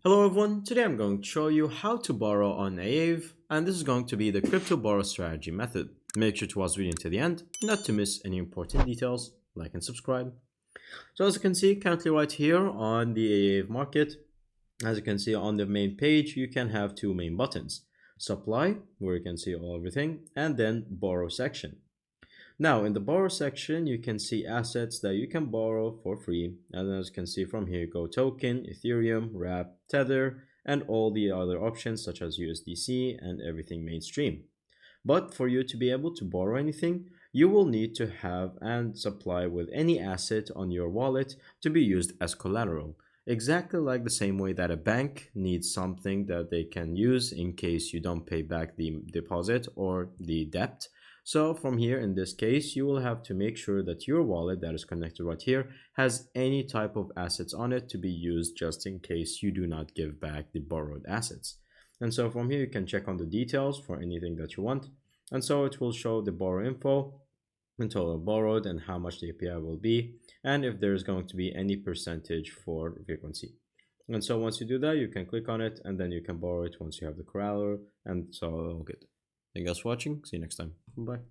Hello everyone, today I'm going to show you how to borrow on Aave, and this is going to be the crypto borrow strategy method. Make sure to watch the video to the end, not to miss any important details. Like and subscribe. So as you can see currently right here on the Aave market, as you can see on the main page, you can have two main buttons. Supply, where you can see everything, and then borrow section. Now in the borrow section, you can see assets that you can borrow for free. And as you can see from here, go token, Ethereum, Wrap, Tether, and all the other options such as USDC and everything mainstream. But for you to be able to borrow anything, you will need to have and supply with any asset on your wallet to be used as collateral. Exactly like the same way that a bank needs something that they can use in case you don't pay back the deposit or the debt. So from here, in this case, you will have to make sure that your wallet that is connected right here has any type of assets on it to be used just in case you do not give back the borrowed assets. And so from here, you can check on the details for anything that you want. And so it will show the borrow info, in total borrowed, and how much the API will be, and if there's going to be any percentage for frequency. And so once you do that, you can click on it and then you can borrow it once you have the collateral. And so all good. Thank you guys for watching. See you next time. Bye.